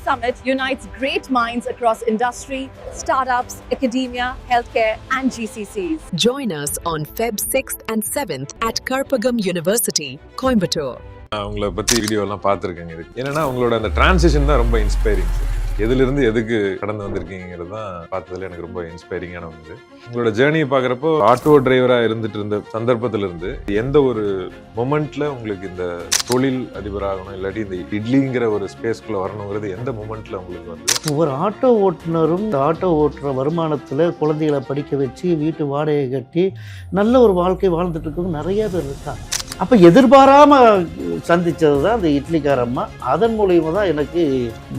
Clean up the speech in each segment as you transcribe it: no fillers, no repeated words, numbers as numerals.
Summit unites great minds across industry, startups, academia, healthcare, and GCCs. Join us on Feb 6th and 7th at Karpagam University, Coimbatore. அவங்கள பற்றி வீடியோலாம் பார்த்துருக்கேங்க. இதுக்கு என்னன்னா அவங்களோட அந்த transition தான் ரொம்ப இன்ஸ்பைரிங். எதுலேருந்து எதுக்கு கடந்து வந்திருக்கீங்கிறது தான் பார்த்ததுல எனக்கு ரொம்ப இன்ஸ்பைரிங்கான ஒன்று. உங்களோட ஜேர்னியை பார்க்குறப்போ ஆட்டோ டிரைவராக இருந்துட்டு இருந்த சந்தர்ப்பத்திலிருந்து எந்த ஒரு மொமெண்ட்டில் உங்களுக்கு இந்த தொழில் அதிபராகணும் இல்லாட்டி இந்த இட்லிங்கிற ஒரு ஸ்பேஸ்க்குள்ளே வரணுங்கிறது எந்த மொமெண்ட்டில் உங்களுக்கு வந்து? ஒவ்வொரு ஆட்டோ ஓட்டுநரும் இந்த ஆட்டோ ஓட்டுற வருமானத்தில் குழந்தைகளை படிக்க வச்சு வீட்டு வாடகை கட்டி நல்ல ஒரு வாழ்க்கை வாழ்ந்துட்டு இருக்கவங்க நிறைய பேர் இருக்காங்க. அப்போ எதிர்பாராமல் சந்தித்தது தான் அந்த இட்லிக்காரம்மா. அதன் மூலியமாக தான் எனக்கு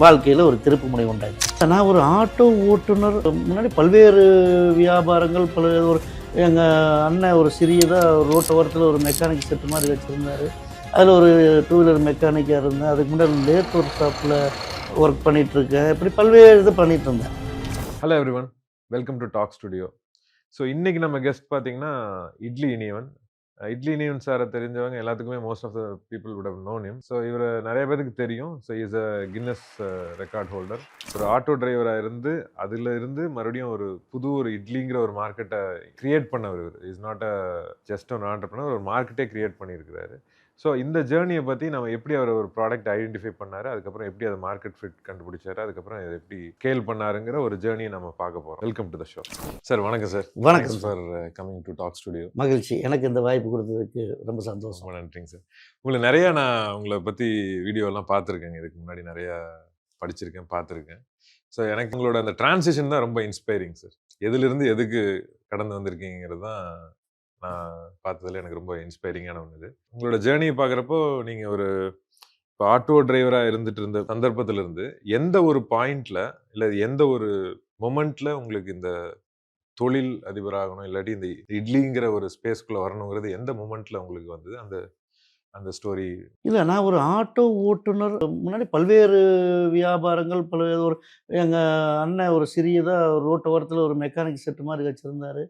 வாழ்க்கையில் ஒரு திருப்பு முனை உண்டாச்சு. நான் ஒரு ஆட்டோ ஓட்டுநர் முன்னாடி பல்வேறு வியாபாரங்கள் ஒரு எங்கள் அண்ணன் ஒரு சிறியதாக ரோட்டு ஓரத்தில் ஒரு மெக்கானிக் செட்டு மாதிரி வச்சுருந்தார். அதில் ஒரு 2 வீலர் மெக்கானிக்காக இருந்தேன். அதுக்கு முன்னாடி லேத் ஒர்க் ஷாப்பில் ஒர்க் பண்ணிகிட்ருக்கேன். இப்படி பல்வேறு இது பண்ணிகிட்டு இருந்தேன். Hello everyone, welcome to talk studio. So இன்றைக்கி நம்ம கெஸ்ட் பார்த்தீங்கன்னா இட்லி இனியவன். இட்லி இனியவன் சாரை தெரிஞ்சவங்க எல்லாத்துக்குமே most of the people would have known him. So இவர் நிறைய பேருக்கு தெரியும். So is a Guinness record holder. ஒரு ஆட்டோ டிரைவராக இருந்து அதில் இருந்து மறுபடியும் ஒரு இட்லிங்கிற ஒரு மார்க்கெட்டை கிரியேட் பண்ணவர். இவர் இஸ் நாட் அ ஜஸ்ட் ஒரு ஆண்டர்ப்ரனர், ஒரு மார்க்கெட்டே கிரியேட் பண்ணியிருக்கிறாரு. ஸோ இந்த ஜேர்னியை பற்றி நம்ம எப்படி அவர் ஒரு ப்ராடக்ட் ஐடென்டிஃபை பண்ணார், அதுக்கப்புறம் எப்படி அதை மார்க்கெட் ஃபிட் கண்டுபிடிச்சாரு, அதுக்கப்புறம் அதை எப்படி ஸ்கேல் பண்ணாருங்கிற ஒரு ஜேர்னியை நம்ம பார்க்க போகிறோம். Welcome to the show sir. வணக்கம் சார். வணக்கம் for coming to talk studio. மகிழ்ச்சி. எனக்கு இந்த வாய்ப்பு கொடுத்ததுக்கு ரொம்ப சந்தோஷம். ரொம்ப நன்றிங்க சார். நான் உங்களை பற்றி வீடியோலாம் பார்த்துருக்கேங்க. இதுக்கு முன்னாடி நிறையா படிச்சிருக்கேன், பார்த்துருக்கேன். ஸோ எனக்கு உங்களோட அந்த டிரான்சிஷன் தான் ரொம்ப இன்ஸ்பைரிங் சார். எதுலேருந்து எதுக்கு கடந்து வந்திருக்கீங்கிறது தான் நான் பார்த்ததுல எனக்கு ரொம்ப இன்ஸ்பைரிங்கான ஒன்று. உங்களோட ஜேர்னியை பார்க்குறப்போ நீங்கள் இப்போ ஆட்டோ டிரைவராக இருந்துட்டு இருந்த சந்தர்ப்பத்திலிருந்து எந்த ஒரு பாயிண்டில் இல்லை எந்த ஒரு மொமெண்ட்டில் உங்களுக்கு இந்த தொழில் அதிபராகணும் இல்லாட்டி இந்த இட்லிங்கிற ஒரு ஸ்பேஸ்க்குள்ளே வரணுங்கிறது எந்த மொமெண்ட்டில் உங்களுக்கு வந்தது? அந்த அந்த ஸ்டோரி. இல்லை, நான் ஒரு ஆட்டோ ஓட்டுநர் முன்னாடி பல்வேறு வியாபாரங்கள் ஒரு எங்கள் அண்ணன் ஒரு சிறியதாக ரோட்டு ஓரத்தில் ஒரு மெக்கானிக் செட்டு மாதிரி வச்சுருந்தார்.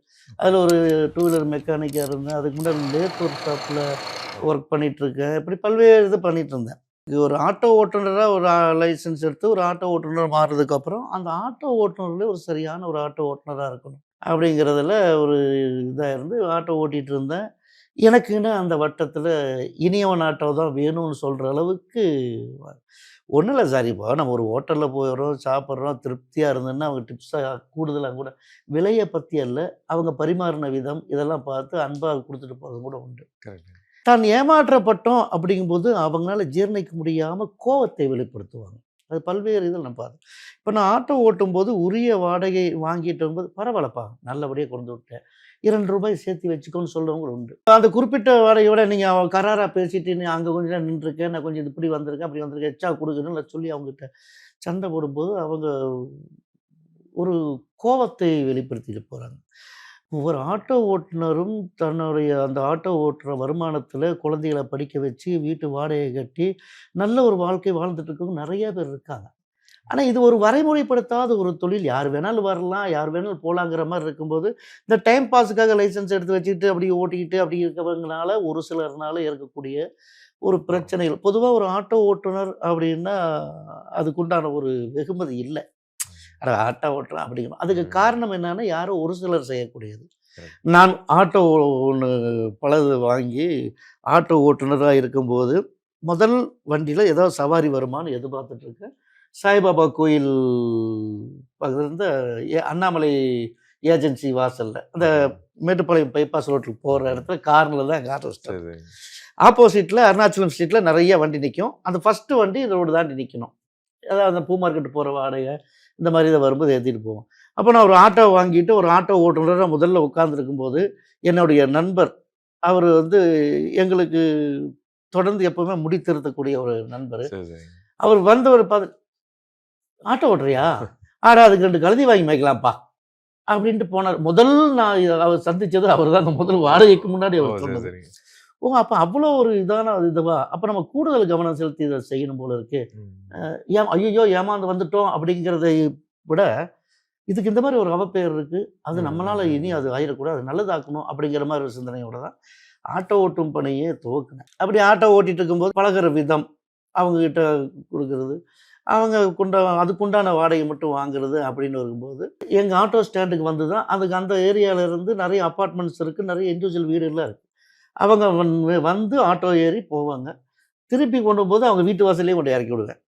அதில் ஒரு 2 வீலர் மெக்கானிக்காக இருந்தேன். அதுக்கு முன்னாடி லேத் ஒர்க் ஷாப்பில் ஒர்க் பண்ணிகிட்ருக்கேன். இப்படி பல்வேறு இது பண்ணிகிட்டு இருந்தேன். இது ஒரு ஆட்டோ ஓட்டுநராக ஒரு லைசன்ஸ் எடுத்து ஒரு ஆட்டோ ஓட்டுநர் மாறுறதுக்கப்புறம் அந்த ஆட்டோ ஓட்டுநர்லேயே ஒரு சரியான ஒரு ஆட்டோ ஓட்டுநராக இருக்கணும் அப்படிங்கிறதுல ஒரு இதாக இருந்து ஆட்டோ ஓட்டிகிட்டு இருந்தேன். எனக்குன்னு அந்த வட்டத்தில் இனியவன் ஆட்டோ தான் வேணும்னு சொல்கிற அளவுக்கு ஒன்றும் இல்லை சார். இப்போ நம்ம ஒரு ஹோட்டலில் போயிடுறோம், சாப்பிட்றோம், திருப்தியாக இருந்ததுன்னா அவங்க டிப்ஸாக கூடுதலாக கூட விலையை பற்றி அல்ல, அவங்க பரிமாறின விதம் இதெல்லாம் பார்த்து அன்பாக கொடுத்துட்டு போகிறது கூட உண்டு. தான் ஏமாற்றப்பட்டோம் அப்படிங்கும்போது அவங்களால ஜீர்ணிக்க முடியாமல் கோவத்தை வெளிப்படுத்துவாங்க. அது பல்வேறு இதில் நான் பார்த்தேன். இப்போ நான் ஆட்டோ ஓட்டும்போது உரிய வாடகை வாங்கிட்டு வரும்போது பரவாயில்லப்பா, நல்லபடியாக கொண்டு விட்டேன், 2 ரூபாய் சேர்த்து வச்சுக்கோன்னு சொல்கிறவங்க உண்டு. அந்த குறிப்பிட்ட வாடகையோட நீங்கள் கராராக பேசிட்டு நீ அங்கே கொஞ்சம் நேரம் நின்றுருக்கேன், நான் கொஞ்சம் இப்படி வந்திருக்கேன் அப்படி வந்திருக்கேன், எச்சா கொடுக்குறேன்னு சொல்லி அவங்ககிட்ட சண்டை போடும்போது அவங்க ஒரு கோபத்தை வெளிப்படுத்திட்டு போகிறாங்க. ஒவ்வொரு ஆட்டோ ஓட்டுநரும் தன்னுடைய அந்த ஆட்டோ ஓட்டுற வருமானத்தில் குழந்தைகளை படிக்க வச்சு வீட்டு வாடகை கட்டி நல்ல ஒரு வாழ்க்கை வாழ்ந்துட்டு இருக்கவங்க நிறைய பேர் இருக்காங்க. ஆனால் இது ஒரு வரைமுறைப்படுத்தாத ஒரு தொழில். யார் வேணாலும் வரலாம், யார் வேணாலும் போகலாங்கிற மாதிரி இருக்கும்போது இந்த டைம் பாஸுக்காக லைசன்ஸ் எடுத்து வச்சுக்கிட்டு அப்படி ஓட்டிக்கிட்டு அப்படி இருக்கிறவங்களால ஒரு சிலர்னால இருக்கக்கூடிய ஒரு பிரச்சனைகள். பொதுவாக ஒரு ஆட்டோ ஓட்டுநர் அப்படின்னா அதுக்குண்டான ஒரு வெகுமதி இல்லை. ஆட்டோ ஓட்டுறேன் அப்படிங்கணும். அதுக்கு காரணம் என்னன்னா யாரோ ஒரு சிலர் செய்யக்கூடியது. நான் ஆட்டோ ஒன்று பலது வாங்கி ஆட்டோ ஓட்டுநராக இருக்கும்போது முதல் வண்டியில் ஏதோ சவாரி வருமானு எதிர்பார்த்துட்ருக்கேன். சாய்பாபா கோயில் பக்கத்தில் இருந்த அண்ணாமலை ஏஜென்சி வாசலில் அந்த மேட்டுப்பாளையம் பைபாஸ் ரோட்டுக்கு போகிற இடத்துல காரில் தான் எங்கள் ஆட்டோ ஸ்டாண்ட். ஆப்போசிட்டில் அருணாச்சலம் ஸ்ட்ரீட்டில் நிறைய வண்டி நிற்கும். அந்த ஃபஸ்ட்டு வண்டி ரோடு தாண்டி நிற்கணும். அதாவது அந்த பூ மார்க்கெட்டு போகிற வாடகை இந்த மாதிரி இதை வரும்போது ஏற்றிட்டு போவோம். அப்போ நான் ஒரு ஆட்டோ வாங்கிட்டு ஒரு ஆட்டோ ஓட்டுநராக முதல்ல உட்காந்துருக்கும்போது என்னுடைய நண்பர் அவர் எங்களுக்கு தொடர்ந்து எப்போவுமே முடித்திருத்தக்கூடிய ஒரு நண்பர். அவர் வந்தவர் பார்த்து, ஆட்டோ ஓட்டுறியா, அதுக்கு 2 கழுதி வாங்கி வைக்கலாம்ப்பா அப்படின்ட்டு போனார். முதல் நான் அவர் சந்தித்தது அவர் தான். முதல் வாடகைக்கு முன்னாடி அவர் சொன்னது. அப்போ அவ்வளோ ஒரு இதான இதுவா, அப்போ நம்ம கூடுதல் கவனம் செலுத்தி இதை செய்யணும் போல இருக்கு. ஐயோ ஏமாந்து வந்துட்டோம் அப்படிங்கிறதை விட இதுக்கு இந்த மாதிரி ஒரு அவப்பெயர் இருக்குது, அது நம்மளால் இனி அது ஆயிடக்கூடாது, நல்லதாக்கணும் அப்படிங்கிற மாதிரி ஒரு சிந்தனையோட தான் ஆட்டோ ஓட்டும் பணியே துவக்கினேன். அப்படி ஆட்டோ ஓட்டிகிட்டு இருக்கும்போது பழகிற விதம், அவங்கக்கிட்ட கொடுக்கறது, அதுக்குண்டான வாடகை மட்டும் வாங்குறது அப்படின்னு இருக்கும்போது எங்கள் ஆட்டோ ஸ்டாண்டுக்கு வந்து தான் அந்த ஏரியாவில் இருந்து நிறைய அப்பார்ட்மெண்ட்ஸ் இருக்குது, நிறைய இண்டிவிஜுவல் வீடுலாம் இருக்குது. அவங்க வந்து ஆட்டோ ஏறி போவாங்க. திருப்பி கொண்டு போது அவங்க வீட்டு வாசல்லே கொண்டு இறக்கி விடுவேன்.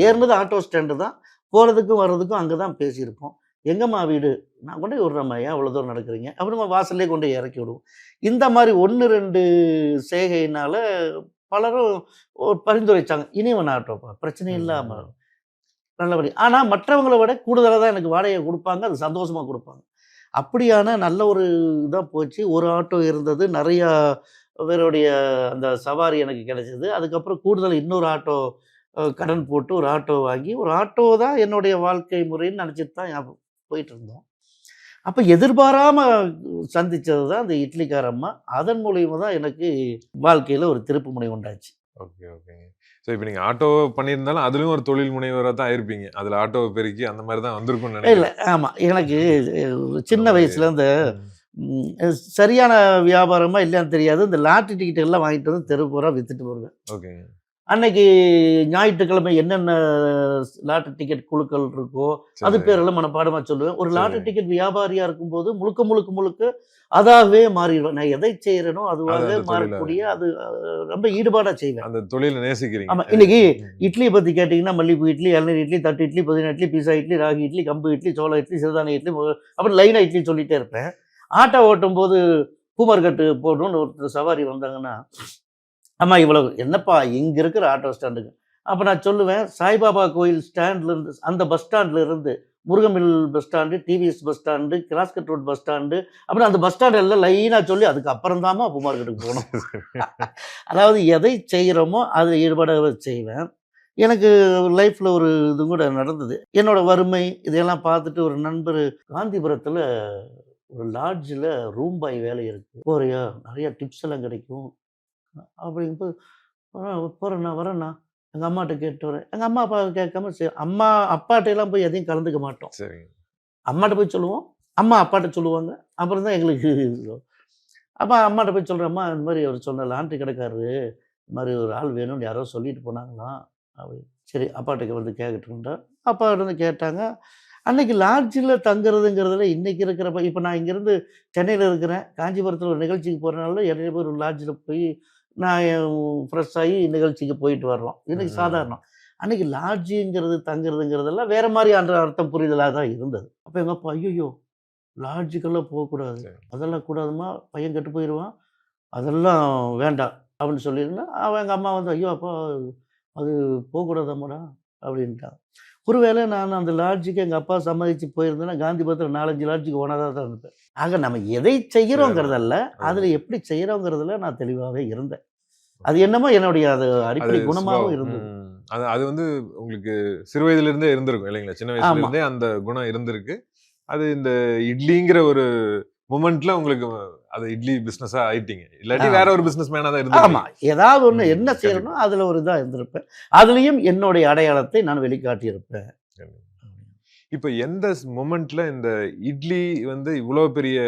ஏறினது ஆட்டோ ஸ்டாண்டு தான், போகிறதுக்கும் வர்றதுக்கும் அங்கே தான் பேசியிருப்போம். எங்கம்மா வீடு? நான் கொண்டு போய் விட்றேம்மா, ஏன் அவ்வளோ தூரம் நடக்கிறீங்க? அப்புறமா வாசல்லே கொண்டு இறக்கி விடுவோம். இந்த மாதிரி 1, 2 செய்கையினால பலரும் பரிந்துரைச்சாங்க. இனிவன் ஆட்டோப்பா, பிரச்சனை இல்லாமல் நல்லபடி. ஆனால் மற்றவங்கள விட கூடுதலாக தான் எனக்கு வாடகை கொடுப்பாங்க, அது சந்தோஷமாக கொடுப்பாங்க. அப்படியான நல்ல ஒரு இதாக போச்சு. ஒரு ஆட்டோ இருந்தது, நிறையா பேருடைய அந்த சவாரி எனக்கு கிடைச்சது. அதுக்கப்புறம் கூடுதல் இன்னொரு ஆட்டோ கடன் போட்டு ஒரு ஆட்டோ வாங்கி, ஒரு ஆட்டோ தான் என்னுடைய வாழ்க்கை முறைன்னு நினச்சிட்டு தான் போயிட்டு இருந்தோம். அப்போ எதிர்பாராம சந்திச்சது தான் அந்த இட்லிக்கார அம்மா. அதன் மூலியமா தான் எனக்கு வாழ்க்கையில் ஒரு திருப்பு முனை உண்டாச்சு. ஓகே, ஓகேங்க. ஸோ இப்போ நீங்கள் ஆட்டோ பண்ணியிருந்தாலும் அதுலேயும் ஒரு தொழில் முனைவராக தான் இருப்பீங்க. அதில் ஆட்டோ பெருக்கி அந்த மாதிரி தான் வந்திருக்கும்னு நினைக்கிறேன். இல்லை, ஆமாம். எனக்கு சின்ன வயசுல இந்த சரியான வியாபாரமா இல்லையான்னு தெரியாது. இந்த லாட்டரி டிக்கெட் எல்லாம் வாங்கிட்டு வந்து தெரு பூரா வித்துட்டு வருவேன். ஓகேங்க. அன்னைக்கு ஞாயிற்றுக்கிழமை என்னென்ன லாட்டரி டிக்கெட் குழுக்கள் இருக்கோ அது பேரெல்லாம் மனப்பாடமாக சொல்லுவேன். ஒரு லாட்டரி டிக்கெட் வியாபாரியாக இருக்கும்போது முழுக்க அதாகவே மாறிடுவேன். நான் எதை செய்கிறேனோ அதுவாகவே மாறக்கூடிய அது ரொம்ப ஈடுபாடாக செய்வேன். அந்த தொழிலை நேசிக்கிறீங்க. ஆமாம். இன்னைக்கு இட்லியை பற்றி கேட்டிங்கன்னா மல்லிகைப்பூ இட்லி, இளநீர் இட்லி, தட்டு இட்லி, புதினா இட்லி, பீஸா இட்லி, ராகி இட்லி, கம்பு இட்லி, சோள இட்லி, சிறுதானிய இட்லி, அப்புறம் லைனாக இட்லி சொல்லிகிட்டே இருப்பேன். ஆட்டோ ஓட்டும் போது பூமர்கட்டு போடணும்னு ஒருத்தர் சவாரி வந்தாங்கன்னா, அம்மா இவ்வளவு என்னப்பா இங்கே இருக்கிற ஆட்டோ ஸ்டாண்டுக்கு. அப்போ நான் சொல்லுவேன், சாய்பாபா கோயில் ஸ்டாண்ட்லேருந்து அந்த பஸ் ஸ்டாண்ட்லேருந்து முருகமில் bus stand, TVS bus stand, cross cut road bus stand, அப்புறம் அந்த பஸ் ஸ்டாண்டு எல்லாம் லைனாக சொல்லி அதுக்கப்புறம் தாம்மா பூ மார்க்கெட்டுக்கு போகணும். அதாவது எதை செய்கிறோமோ அதில் ஈடுபாடாக செய்வேன். எனக்கு லைஃப்பில் ஒரு இது கூட நடந்தது. என்னோட வறுமை இதையெல்லாம் பார்த்துட்டு ஒரு நண்பர் காந்திபுரத்தில் ஒரு லாட்ஜில் ரூம் பாய் வேலை இருக்குது, போறியா, நிறைய டிப்ஸ் எல்லாம் கிடைக்கும் அப்படிங்கும்போது போகிறேண்ணா, வரேண்ணா, எங்கள் அம்மாட்ட கேட்டு வரேன். எங்கள் அம்மா அப்பா கேட்காம அம்மா அப்பாட்டையெல்லாம் போய் எதையும் கலந்துக்க மாட்டோம். சரி. அம்மாட்ட போய் சொல்லுவோம், அம்மா அப்பாட்ட சொல்லுவாங்க, அப்புறம் தான் எங்களுக்கு அப்போ அம்மாட்ட போய் சொல்கிறேம்மா, இந்த மாதிரி அவர் சொன்ன லாண்ட்ரி கடைக்காரரு இந்த மாதிரி ஒரு ஆள் வேணும்னு யாரோ சொல்லிட்டு போனாங்களாம் அப்படி. சரி அப்பாட்ட வந்து கேட்கட்டுண்டா. அப்பா வந்து கேட்டாங்க. அன்னைக்கு லாட்ஜில் தங்குறதுங்கிறதுல இன்றைக்கி இருக்கிறப்ப இப்போ நான் இங்கேருந்து சென்னையில் இருக்கிறேன், காஞ்சிபுரத்தில் ஒரு நிகழ்ச்சிக்கு போகிறனால நிறைய பேர் ஒரு லாட்ஜில் போய் நான் ஃப்ரெஷ் ஆகி நிகழ்ச்சிக்கு போயிட்டு வர்றோம். இன்றைக்கி சாதாரணம். அன்றைக்கி லாட்ஜுங்கிறது தங்குறதுங்கிறதெல்லாம் வேறு மாதிரி அந்த அர்த்தம் புரிதலாக தான் இருந்தது. அப்போ எங்கள் அப்பா, ஐயோ லாட்ஜுக்கெல்லாம் போகக்கூடாது, அதெல்லாம் கூடாதுமா, பையன் கெட்டு போயிடுவான், அதெல்லாம் வேண்டாம் அப்படின்னு சொல்லியிருந்தேன். அவன் எங்கள் அம்மா வந்து, ஐயோ அப்பா அது போகக்கூடாதாம்மாடா அப்படின்ட்டான். ஒருவேளை நான் அந்த லாட்ஜுக்கு எங்கள் அப்பா சம்மதிச்சு போயிருந்தேன்னா காந்திபுரத்தில் 4-5 லாட்ஜுக்கு ஓனராக தான் இருப்பேன். ஆக நம்ம எதை செய்கிறோங்கிறதல்ல, அதில் எப்படி செய்கிறோங்கிறதுல நான் தெளிவாகவே இருந்தேன். அது என்னமோ என்னுடைய அது அடிப்படை குணமாகவும் இருந்தது. அது வந்து உங்களுக்கு சிறு வயதிலிருந்தே இருந்திருக்கும் இல்லைங்களா? சின்ன வயசுலேருந்தே அந்த குணம் இருந்திருக்கு. அது இந்த இட்லிங்கிற ஒரு மூமெண்ட்ல உங்களுக்கு அது இட்லி பிஸ்னஸாக ஆயிட்டீங்க, இல்லாட்டி வேற ஒரு பிஸ்னஸ் மேனாக தான் இருந்தது. ஆமாம், ஏதாவது ஒன்று என்ன செய்யணும்னோ அதில் ஒரு இதாக இருந்திருப்பேன். அதுலேயும் என்னுடைய அடையாளத்தை நான் வெளிக்காட்டியிருப்பேன். இப்போ எந்த மொமெண்ட்ல இந்த இட்லி வந்து இவ்வளோ பெரிய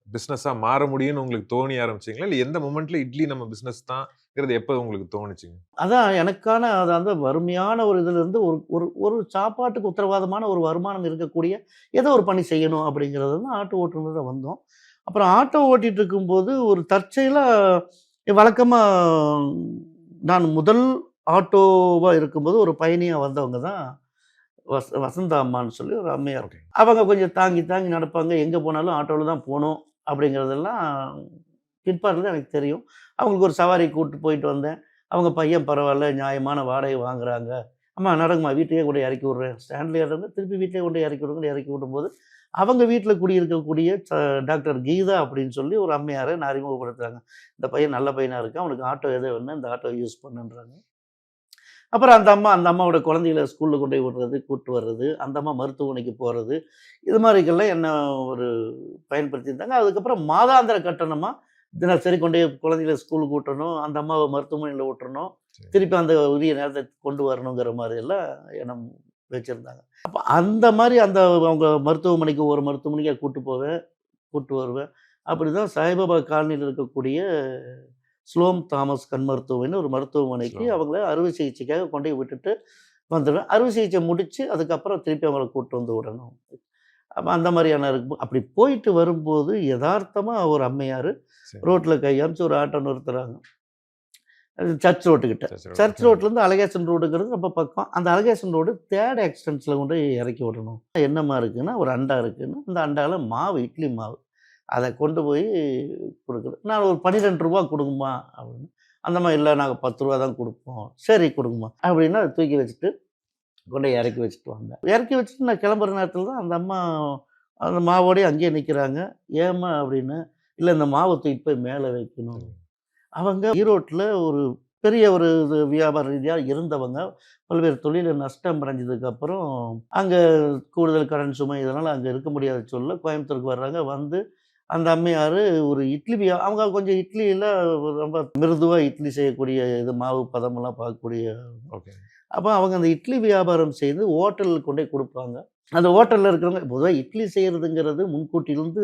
பிஸ்னஸாக மாற முடியும்னு உங்களுக்கு தோணி ஆரம்பிச்சிங்களா, இல்லை எந்த மொமெண்ட்ல இட்லி நம்ம பிஸ்னஸ் தான்ங்கிறது எப்போ உங்களுக்கு தோணுச்சுங்க? அதான் எனக்கான அது அந்த வறுமையான ஒரு இதிலிருந்து ஒரு ஒரு சாப்பாட்டுக்கு உத்தரவாதமான ஒரு வருமானம் இருக்கக்கூடிய ஏதோ ஒரு பணி செய்யணும் அப்படிங்கிறது தான் ஆட்டோ ஓட்டுநராக வந்தோம். அப்புறம் ஆட்டோ ஓட்டிகிட்டு இருக்கும்போது ஒரு தற்செயலாக வழக்கமாக நான் முதல் ஆட்டோவாக இருக்கும்போது ஒரு பயணியாக வந்தவங்க தான் வசந்தா அம்மான்னு சொல்லி ஒரு அம்மையார். அவங்க கொஞ்சம் தாங்கி நடப்பாங்க, எங்கே போனாலும் ஆட்டோவில் தான் போகணும் அப்படிங்கிறதெல்லாம் பிற்பாடில் தான் எனக்கு தெரியும். அவங்களுக்கு ஒரு சவாரி கூப்பிட்டு போயிட்டு வந்தேன். அவங்க பையன் பரவாயில்ல, நியாயமான வாடகை வாங்குறாங்க, அம்மா நடக்குமா வீட்டையே கொண்டு இறக்கி விட்றேன், ஸ்டாண்ட்லேயே இறங்க திருப்பி வீட்டிலே கொண்டு இறக்கி விடுங்க. இறக்கி விடும்போது அவங்க வீட்டில் குடியிருக்கக்கூடிய டாக்டர் கீதா அப்படின்னு சொல்லி ஒரு அம்மையாரை நான் அறிமுகப்படுத்துகிறாங்க. இந்த பையன் நல்ல பையனாக இருக்கான், அவனுக்கு ஆட்டோ எதோ வேணும், இந்த ஆட்டோ யூஸ் பண்ணுன்றாங்க. அப்புறம் அந்த அம்மாவோட குழந்தைகளை ஸ்கூலில் கொண்டு போய் விடுறது, கூப்பிட்டு வர்றது, அந்த அம்மா மருத்துவமனைக்கு போகிறது, இது மாதிரிக்கெல்லாம் என்ன ஒரு பயன்படுத்தியிருந்தாங்க. அதுக்கப்புறம் மாதாந்திர கட்டணமாக தினசரி கொண்டு போய் குழந்தைகளை ஸ்கூலுக்கு விட்டணும், அந்த அம்மாவை மருத்துவமனையில் விட்டுறணும், திருப்பி அந்த உரிய நேரத்தை கொண்டு வரணுங்கிற மாதிரியெல்லாம் எண்ணம் வச்சுருந்தாங்க. அப்போ அந்த மாதிரி அவங்க மருத்துவமனைக்கு ஒரு மருத்துவமனைக்காக கூப்பிட்டு வருவேன். அப்படி தான் சாய்பாபா காலனியில் இருக்கக்கூடிய ஸ்லோம் தாமஸ் கண் மருத்துவமனை ஒரு மருத்துவமனைக்கு அவங்கள அறுவை சிகிச்சைக்காக கொண்டு போய் விட்டுட்டு வந்துடுவேன். அறுவை சிகிச்சை முடிச்சு அதுக்கப்புறம் திருப்பி அவங்கள கூட்டு வந்து விடணும். அப்ப அந்த மாதிரியான இருக்கும். அப்படி போயிட்டு வரும்போது எதார்த்தமா ஒரு அம்மையாரு சரி. ரோட்ல கை காமிச்சு ஒரு ஆட்டோ நிறுத்துறாங்க. அது சர்ச் ரோட்டுக்கிட்ட. சரி, சரி. சர்ச் ரோட்லேருந்து அழகேசன் ரோடுங்கிறது ரொம்ப பக்கம். அந்த அழகேசன் ரோடு 3rd எக்ஸ்டென்ஷன்ல கொண்டு போய் இறக்கி விடணும். என்னம்மா இருக்குன்னா, ஒரு அண்டா இருக்குன்னா, அந்த அண்டால மாவு, இட்லி மாவு. அத கொண்டு போய் குடுக்குறேன். நான் ஒரு ரூ. 12 குடுங்கம்மா அப்படின்னு. அந்த அம்மா இல்ல நாங்க ரூ. 10 தான் குடுப்போம். சரி குடுங்கம்மா அப்படின்னு அத தூக்கி வச்சுட்டு கொண்டு போய் இறக்கி வச்சுட்டு வந்தேன். இறக்கி வச்சுட்டு நான் கிளம்புற நேரத்தில தான் அந்த அம்மா அந்த மாவோடயே அங்கேயே நிக்கிறாங்க. ஏம்மா அப்படின்னு. இல்ல இந்த மாவ தூக்கிட்டு போய் மேல வைக்கணும். அவங்க ஈரோட்ல ஒரு பெரிய ஒரு இது வியாபார ரீதியா இருந்தவங்க. பல்வேறு தொழில்ல நஷ்டம் அடைஞ்சதுக்கப்புறம், அங்க கூடுதல் கடன் சுமை இதனால அங்க இருக்க முடியாத சூழல்ல கோயம்புத்தூருக்கு வர்றாங்க. வந்து அந்த அம்மையாரு ஒரு இட்லி அவங்க கொஞ்சம் இட்லியில ரொம்ப மிருதுவா இட்லி செய்யக்கூடிய இது மாவு பதமெல்லாம் பார்க்கக்கூடிய. ஓகே. அப்ப அவங்க அந்த இட்லி வியாபாரம் செய்து ஹோட்டலுக்கு கொண்டு போய் குடுப்பாங்க. அந்த ஹோட்டல்ல இருக்கிறவங்க பொதுவா இட்லி செய்றதுங்கிறது முன்கூட்டியிருந்து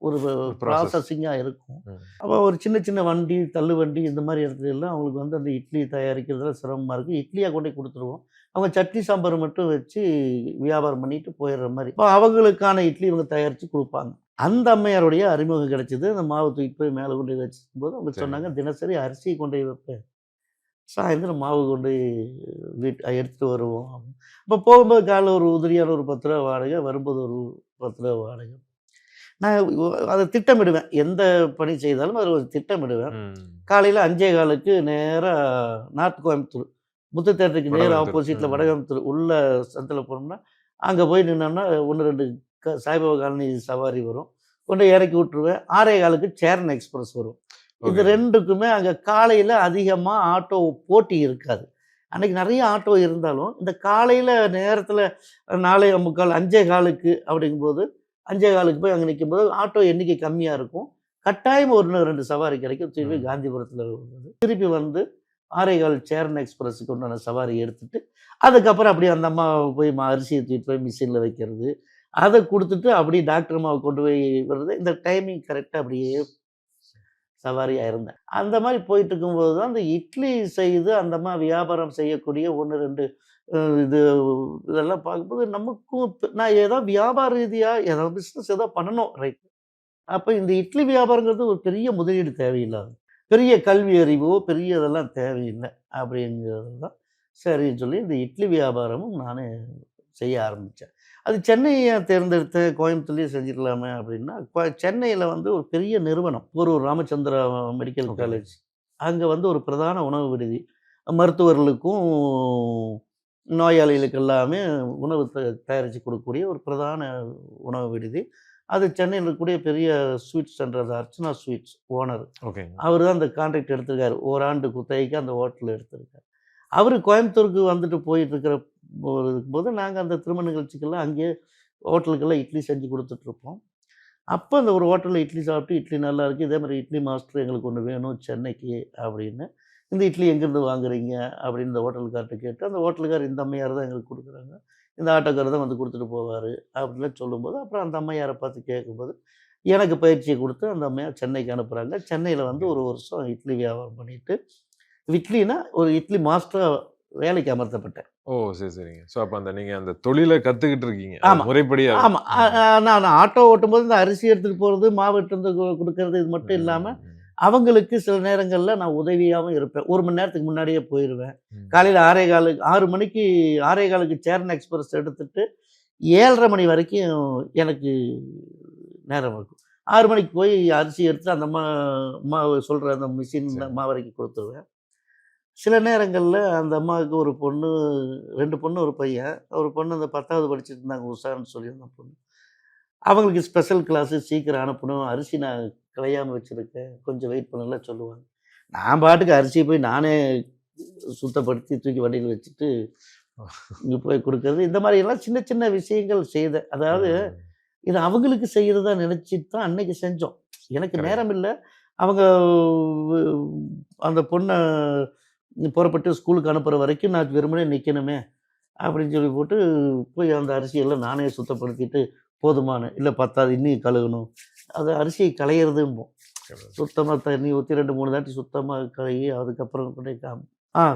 ஒரு ப்ராசஸ். ப்ராசஸிங்கா இருக்கும். ம். அப்போ ஒரு சின்ன சின்ன வண்டி, தள்ளு வண்டி இந்த மாரி இடத்துல எல்லாம் அவங்களுக்கு வந்து அந்த இட்லி தயாரிக்கிறதுல சிரமமா இருக்கு. இட்லியா கொண்டு போய் குடுத்துருவோம். அவங்க சட்னி, சாம்பார் மட்டும் வச்சு வியாபாரம் பண்ணிட்டு போயிடுற மாரி. அப்ப அவங்களுக்கான இட்லி இவங்க தயாரிச்சு குடுப்பாங்க. அந்த அம்மையாருடைய அறிமுகம் கிடைச்சது. அந்த மாவு தூக்கிட்டு போய் மேல கொண்டு போய் வச்சிருக்கும்போது அவங்க சரி. சொன்னாங்க, "தினசரி அரிசி கொண்டு போய் வைப்பேன். சாயந்தரம் மாவு கொண்டு போய் எடுத்துட்டு வருவோம்." அப்ப போகும்போது காலைல ஒரு உதிரியான ஒரு ரூ. 10 வாடகை, வரும்போது ஒரு ரூ. 10 வாடகை. நான் அத திட்டமிடுவேன். எந்த பணி செய்தாலும் அதில ஒரு திட்டமிடுவேன். ம். காலையில 5:15க்கு நேரா நார்த் கோயம்புத்தூர். புத்த தியேட்டருக்கு நேர் வடவத்தூர். ஆப்போசிட்ல ம். வடகோயம்புத்தூர் உள்ள சந்தில போனோம்னா, அங்க போய் நின்னோம்னா 1, 2 சாய்பாபா காலனி சவாரி வரும். கொண்டு போய் இறக்கி விட்டுருவேன். 6:15க்கு சேரன் எக்ஸ்பிரஸ் வரும். இது ஓகே. 2க்குமே அங்க காலையில அதிகமா ஆட்டோ போட்டி இருக்காது. அன்னைக்கு நெறைய ஆட்டோ இருந்தாலும், இந்த காலையில நேரத்தில 4:45 5:15க்கு அப்படிங்கும்போது 5:15க்கு போய் அங்க நிக்கும்போது ஆட்டோ எண்ணிக்கை கம்மியா இருக்கும். கட்டாயம் 1, 2 சவாரி கிடைக்கும். திருப்பி ம். காந்திபுரத்தில வருது. திருப்பி வந்து 6:15 சேரன் எக்ஸ்பிரஸ்க்கு உண்டான சவாரி எடுத்துட்டு, அதுக்கப்புறம் அப்படியே அந்த அம்மா போய் அரிசிய தூக்கிட்டு போய் மிஷின்ல வைக்கிறது. அத குடுத்துட்டு அப்படியே டாக்டர் அம்மாவ கொண்டு போய் விடுறது. இந்த டைமிங் கரெக்ட்டா அப்படியே சவாரியா இருந்தேன். அந்த மாரி போயிட்டு இருக்கும்போது தான் அந்த இட்லி செய்து அந்த அம்மா வியாபாரம் செய்யக்கூடிய 1, 2 இது இதெல்லாம் பார்க்கும்போது நமக்கும் நான் ஏதோ வியாபார ரீதியா ஏதோ பிசினஸ் ஏதோ பண்ணணும். ரைட். அப்ப இந்த இட்லி வியாபாரங்கிறது ஒரு பெரிய முதலீடு தேவையில்லாது. பெரிய கல்வி அறிவோ, பெரிய இதெல்லாம் தேவையில்ல. அப்படிங்கிறது தான் சரின்னு சொல்லி இந்த இட்லி வியாபாரமும் நானு செய்ய ஆரம்பிச்சேன். அது சென்னைய தேர்ந்தெடுத்தேன். கோயம்புத்தூர்லயே செஞ்சிடலாமே அப்படின்னா, சென்னையில வந்து ஒரு பெரிய நிறுவனம். Porur Ramachandra medical okay. College. அங்க வந்து ஒரு பிரதான உணவு விடுதி. மருத்துவர்களுக்கும், நோயாளிகளுக்கு எல்லாமே உணவு தயாரிச்சு கொடுக்கக்கூடிய ஒரு பிரதான உணவு விடுதி. அது சென்னையில இருக்கக்கூடிய பெரிய ஸ்வீட் சென்டர் அது அர்ச்சனா ஸ்வீட்ஸ் ஓனர். ஓகேங்க. அவரு தான் அந்த கான்ட்ராக்ட் எடுத்திருக்காரு. ஓராண்டு குத்தகைக்கு அந்த ஹோட்டல் எடுத்திருக்காரு. அவரு கோயம்புத்தூருக்கு வந்துட்டு போயிட்டு இருக்கிற போது நாங்க அந்த திருமண நிகழ்ச்சிக்கெல்லாம் அங்கேயே ஹோட்டலுக்கெல்லாம் இட்லி செஞ்சு குடுத்துட்ருப்போம். அப்ப அந்த ஒரு ஹோட்டல்ல இட்லி சாப்பிட்டு, இட்லி நல்லா இருக்கு. இதே மாரி இட்லி மாஸ்டர் எங்களுக்கு ஒண்ணு வேணும் சென்னைக்கு அப்படின்னு. இந்த இட்லி எங்கேருந்து வாங்குறீங்க? அப்படின்னு இந்த ஹோட்டல்கார்ட்ட கேட்டு, அந்த ஹோட்டல்காரர் இந்த அம்மையார் தான் எங்களுக்கு குடுக்குறாங்க. இந்த ஆட்டோக்காரர் தான் வந்து குடுத்துட்டு போவாரு. அப்படிலாம் சொல்லும்போது, அப்புறம் அந்த அம்மையார பார்த்து கேட்கும்போது, எனக்கு பயிற்சிய குடுத்து அந்த அம்மையார் சென்னைக்கு அனுப்புறாங்க. சென்னையில வந்து ஓகே. 1 வருஷம் இட்லி வியாபாரம் பண்ணிட்டு, இட்லினா ஒரு இட்லி மாஸ்டரா வேலைக்கு அமர்த்தப்பட்டேன். ஓ! சரி, சரிங்க. ஸோ அப்ப நீங்க அந்த தொழில கத்துக்கிட்டு இருக்கீங்க. ஆமா. முறைப்படியா. ஆமா. நான் ஆட்டோ ஓட்டும்போது இந்த அரிசி எடுத்துட்டு போறது, மாவு எடுத்துட்டு வந்து குடுக்கறது இது மட்டும் இல்லாம, ம். அவங்களுக்கு சில நேரங்கள்ல நான் உதவியாவும் இருப்பேன். 1 மணி நேரத்துக்கு முன்னாடியே போயிருவேன். ம். காலையில 6 மணிக்கு 6:15க்கு சேரன் எக்ஸ்பிரஸ் எடுத்துட்டு 7:30 மணி வரைக்கும் எனக்கு நேரம் இருக்கும். 6 மணிக்கு போய் அரிசி எடுத்து அந்த மாவு சொல்ற அந்த மிஷின்ல சரி. மாவரைக்கு குடுத்துருவேன். சில நேரங்கள்ல அந்த அம்மாவுக்கு ஒரு பொண்ணு 2 பொண்ணு, 1 பையன். ஒரு பொண்ணு அந்த 10வது படிச்சுட்டு இருந்தாங்க. உஷான்னு சொல்லி அந்த பொண்ணு. அவங்களுக்கு ஸ்பெஷல் கிளாஸு சீக்கிரம் அனுப்பணும். அரிசி நான் களையாம வச்சிருக்கேன். கொஞ்சம் வெயிட் பண்ணுங்கலாம் சொல்லுவாங்க. நான் பாட்டுக்கு அரிசிய போய் நானே சுத்தப்படுத்தி தூக்கி வண்டியில வச்சுட்டு, இங்க போய் குடுக்கறது. இந்த மாரியெல்லாம் சின்ன சின்ன விஷயங்கள் செய்தேன். அதாவது ம். இது அவங்களுக்கு செய்யறதா நினைச்சுட்டு தான் அன்னைக்கு செஞ்சோம். எனக்கு கரெக்ட். நேரம் இல்ல. அவங்க அந்த பொண்ண புறப்பட்டு ஸ்கூலுக்கு அனுப்புற வரைக்கும் நான் வெறுமனே நிக்கணுமே! அப்படின்னு சொல்லி போட்டு, போய் அந்த அரிசியெல்லாம் நானே சுத்தப்படுத்திட்டு, போதுமான்னு, இல்ல பத்தாது இன்னும் கழுகணும். அது அரிசியை களையிறதும்போம். சுத்தமா தண்ணி ஊத்தி 2, 3 தாட்டி சுத்தமா கழுவி, அதுக்கப்புறம் கொண்டோய்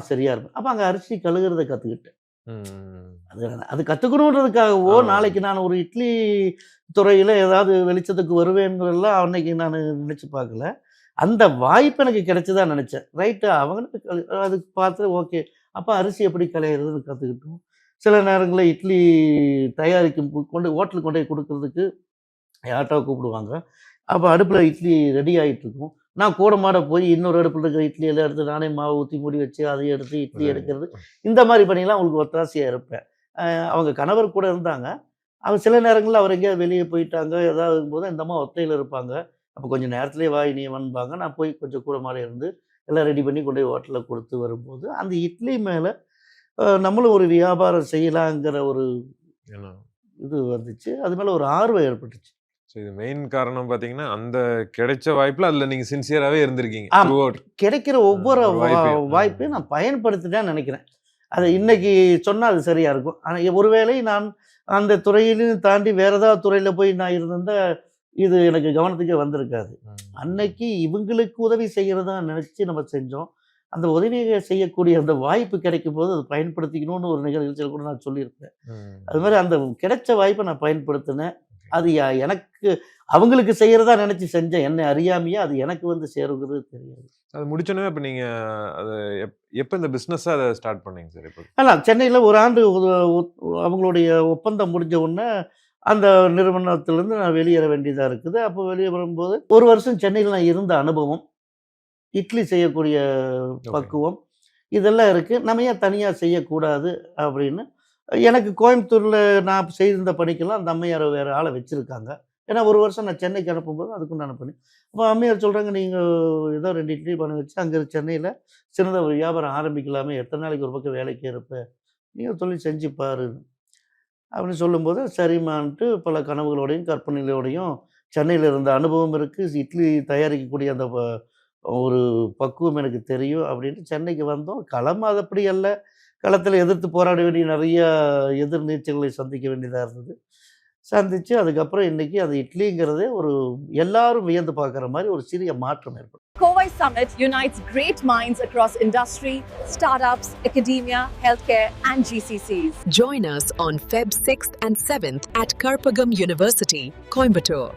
சரியா இருக்கும். அப்ப அங்க அரிசி கழுகுறத கத்துக்கிட்டேன். ம். அது கற்றுக்கணுன்றதுக்காகவோ ஆ. நாளைக்கு நான் ஒரு இட்லி துறையில் ஏதாவது வெளிச்சத்துக்கு வருவேங்கிறதெல்லாம் அன்னைக்கு நான் நினச்சி பார்க்கல. அந்த வாய்ப்பு எனக்கு கிடைச்சதா நினச்சேன். ரைட்டு அவங்களுக்கு அதுக்கு பார்த்து ஓகே. அப்போ அரிசி எப்படி களையிறதுன்னு கற்றுக்கிட்டோம். சில நேரங்களில் இட்லி தயாரிக்கும் ஹோட்டலுக்கு கொண்டு போய் கொடுக்கறதுக்கு யார்ட்டா கூப்பிடுவாங்க. அப்போ அடுப்பில் இட்லி ரெடி ஆகிட்டு இருக்கும். நான் கூட மாட போய் இன்னொரு அடுப்பில் இருக்கிற இட்லி எல்லாம் எடுத்து நானே மாவு ஊற்றி மூடி வச்சு அதை எடுத்து இட்லி எடுக்கிறது. இந்த மாதிரி பண்ணிலாம் அவங்களுக்கு ஒத்தாசையாக இருப்பேன். அவங்க கணவர் கூட இருந்தாங்க. அவங்க சில நேரங்களில் அவர் எங்கேயாவது வெளியே போயிட்டாங்க ஏதாவது போது இந்த அம்மா ஒத்தையில் இருப்பாங்க. அப்போ கொஞ்சம் நேரத்துலேயே வா நீ வந்தாங்க. நான் போய் கொஞ்சம் கூட மாட இருந்து எல்லாம் ரெடி பண்ணி கொண்டு போய் ஹோட்டலில் கொடுத்து வரும்போது அந்த இட்லி மேலே நம்மளும் ஒரு வியாபாரம் செய்யலாங்கிற ஒரு ஏன்னா இது வந்துச்சு. அது மேலே ஒரு ஆர்வம் ஏற்பட்டுச்சு. ஸோ இது மெயின் காரணம் பார்த்தீங்கன்னா, அந்த கிடைச்ச வாய்ப்புல அதில் நீங்க சின்சியராகவே இருந்திருக்கீங்க. ஆமா. த்ரூஅவுட். கிடைக்கிற ஒவ்வொரு ஒரு வாய்ப்பையும். வாய்ப்பையும் நான் பயன்படுத்திட்டேன்னு நினைக்கிறேன். அதை இன்னைக்கு சொன்னால் அது சரியா இருக்கும். ஆனால் ஒருவேளை நான் அந்த துறையிலும் தாண்டி வேற ஏதாவது துறையில் போய் நான் இருந்திருந்தா இது எனக்கு கவனத்துக்கே வந்திருக்காது. அன்னைக்கு இவங்களுக்கு உதவி செய்கிறதா நினச்சி நம்ம செஞ்சோம். அந்த உதவியை செய்யக்கூடிய அந்த வாய்ப்பு கிடைக்கும் போது அதை பயன்படுத்திக்கணும்னு ஒரு நிகழ்ச்சியில் கூட நான் சொல்லியிருப்பேன். அது மாதிரி அந்த கிடைச்ச வாய்ப்பை நான் பயன்படுத்தினேன். அது எனக்கு அவங்களுக்கு செய்கிறதா நினச்சி செஞ்சேன். என்னை அறியாமையே அது எனக்கு வந்து சேருங்கிறது தெரியாது. அது முடிச்சோன்னே இப்போ நீங்க அது எப்போ இந்த பிஸ்னஸை அதை ஸ்டார்ட் பண்ணீங்க சார்? இப்போ ஆனால் சென்னையில் ஒரு ஆண்டு அவங்களுடைய ஒப்பந்தம் முடிஞ்ச உடனே அந்த நிறுவனத்திலேருந்து நான் வெளியேற வேண்டியதாக இருக்குது. அப்போ வெளியே வரும்போது ஒரு வருஷம் சென்னையில் நான் இருந்த அனுபவம், இட்லி செய்யக்கூடிய பக்குவம் இதெல்லாம் இருக்குது. நம்ம ஏன் தனியாக செய்யக்கூடாது அப்படின்னு எனக்கு கோயம்புத்தூரில் நான் செய்திருந்த பணிக்கெல்லாம் அந்த அம்மையார் வேறு ஆளை வச்சுருக்காங்க. ஏன்னா ஒரு வருஷம் நான் சென்னைக்கு அனுப்பும்போது அதுக்குண்டான பணி. அப்போ அம்மையார் சொல்கிறாங்க, நீங்கள் ஏதோ 2 இட்லி பண்ணி வச்சு அங்கே சென்னையில் சின்னதாக ஒரு வியாபாரம் ஆரம்பிக்கலாமே, எத்தனை நாளைக்கு ஒரு பக்கம் வேலைக்கே இருப்பேன், நீங்கள் தொழில் செஞ்சு பாரு அப்படின்னு சொல்லும்போது சரிம்மான்ட்டு பல கனவுகளோடையும் கற்பனைகளோடையும் சென்னையில் இருந்த அனுபவம் இருக்குது. இட்லி தயாரிக்கக்கூடிய அந்த ஒரு பக்குவம் எனக்கு தெரியும் அப்படின்ட்டு சென்னைக்கு வந்தோம். களம் அது அப்படி அல்ல. களத்தில் எதிர்த்து போராட வேண்டிய நிறைய எதிர்நீச்சல்களை சந்திக்க வேண்டியதாக இருந்தது. சந்தித்து அதுக்கப்புறம் இன்றைக்கி அது இட்லிங்கிறதே ஒரு எல்லாரும் வியந்து பார்க்குற மாதிரி ஒரு சிறிய மாற்றம் ஏற்படும். Kovai Summit unites great minds across industry, startups, academia, healthcare, and GCCs. Join us on Feb 6th and 7th at Karpagam University, Coimbatore.